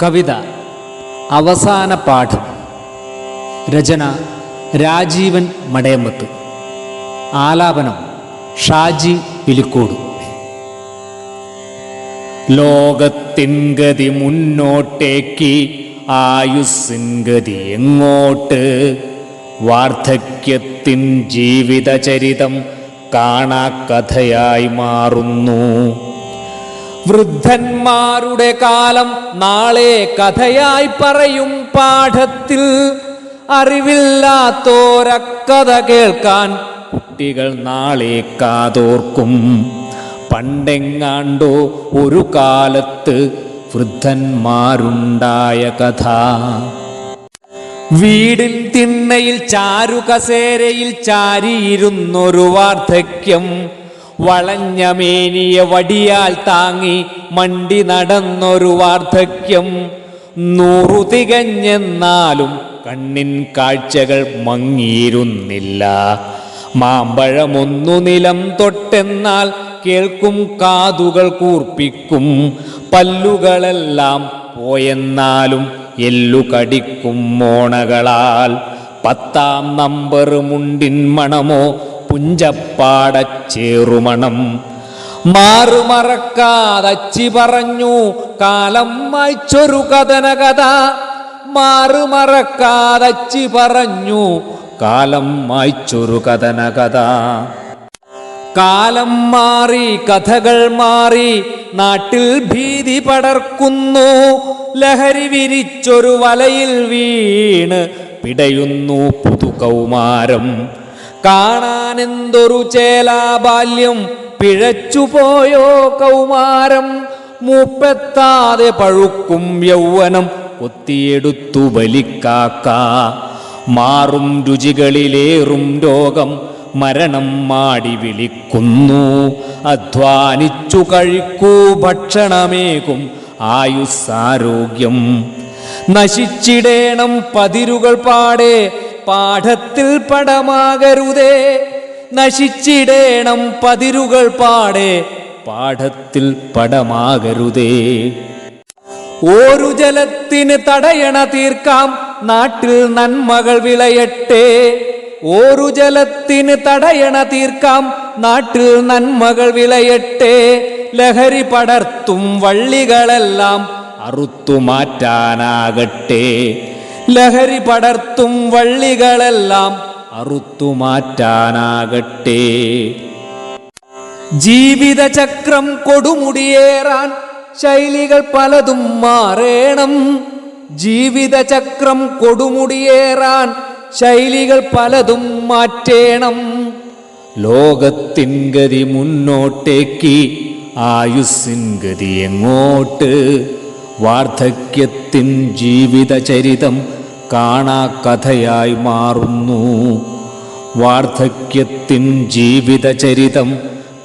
കവിത അവസാന പാഠം. രചന രാജീവൻ മടയമ്പത്ത്. ആലാപനം ഷാജി പിലിക്കോട്. ലോകത്തിൻ ഗതി മുന്നോട്ടേക്ക്, ആയുസ്സിൻ ഗതി എങ്ങോട്ട്? വാർദ്ധക്യത്തിൻ ജീവിതചരിതം കാണാക്കഥയായി മാറുന്നു. വൃദ്ധന്മാരുടെ കാലം നാളെ കഥയായി പറയും പാഠത്തിൽ. അറിവില്ലാത്തോരക്കഥ കേൾക്കാൻ കുട്ടികൾ നാളെ കാതോർക്കും. പണ്ടെങ്ങാണ്ടോ ഒരു കാലത്ത് വൃദ്ധന്മാരുണ്ടായ കഥ. വീടിൻ തിണ്ണയിൽ ചാരുകസേരയിൽ ചാരിയിരുന്നൊരു വാർദ്ധക്യം. വളഞ്ഞ മേനിയ വടിയാൽ താങ്ങി മണ്ടി നടന്നൊരു വാർദ്ധക്യം. 100 തികഞ്ഞെന്നാലും കണ്ണിൻ കാഴ്ചകൾ മങ്ങിയിരുന്നില്ല. മാമ്പഴമൊന്നു നിലം തൊട്ടെന്നാൽ കേൾക്കും, കാതുകൾ കൂർപ്പിക്കും. പല്ലുകളെല്ലാം പോയെന്നാലും എല്ലു കടിക്കും മോണകളാൽ. 10ാം നമ്പർ മുണ്ടിൻ മണമോ പുഞ്ചപ്പാടച്ചേറുമണം. മാറുമറക്കാതച്ചി പറഞ്ഞു കാലം മായ്ച്ചൊരു കഥനകഥ. മാറുമറക്കാതച്ചി പറഞ്ഞു കാലം മായ്ച്ചൊരു കഥനകഥ. കാലം മാറി, കഥകൾ മാറി, നാട്ടിൽ ഭീതി പടർക്കുന്നു. ലഹരി വിരിച്ചൊരു വലയിൽ വീണ് പിടയുന്നു പുതുകൗമാരം. കാണാനെന്തൊരു ചേലാബാല്യം, പിഴച്ചുപോയോ കൗമാരം. മൂപ്പെത്താതെ പഴുക്കും യൗവനം, കൊത്തിയെടുത്തു ബലിക്കാക്ക. മാറും രുചികളിലേറും രോഗം, മരണം മാടി വിളിക്കുന്നു. അധ്വാനിച്ചു കഴിക്കൂ ഭക്ഷണമേകും ആയുസ്സാരോഗ്യം. നശിച്ചിടേണം പതിരുകൾ പാടെ, പാഠത്തിൽ പടമാകരുതേ. നശിച്ചിടേണം പതിരുകൾ പാടെ, പാഠത്തിൽ പടമാകരുതേ. ഒരു ജലത്തിന് തടയണ തീർക്കാം, നാട്ടിൽ നന്മകൾ വിളയട്ടെ. ഒരു ജലത്തിന് തടയണ തീർക്കാം, നാട്ടിൽ നന്മകൾ വിളയട്ടെ. ലഹരി പടർത്തും വള്ളികളെല്ലാം അറുത്തു മാറ്റാനാകട്ടെ. ലഹരി പടർത്തും വള്ളികളെല്ലാം അറുത്തു മാറ്റാനാകട്ടെ. ജീവിതചക്രം കൊടുമുടിയേറാൻ ശൈലികൾ പലതും മാറേണം. ജീവിതചക്രം കൊടുമുടിയേറാൻ ശൈലികൾ പലതും മാറ്റേണം. ലോകത്തിൻ ഗതി മുന്നോട്ടേക്ക്, ആയുസ്സിൻ ഗതി എങ്ങോട്ട്? വാർദ്ധക്യത്തിൻ ജീവിതചരിതം കാണാക്കഥയായി മാറുന്നു. വാർദ്ധക്യത്തിൻ ജീവിതചരിതം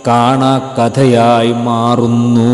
കാണാക്കഥയായി മാറുന്നു.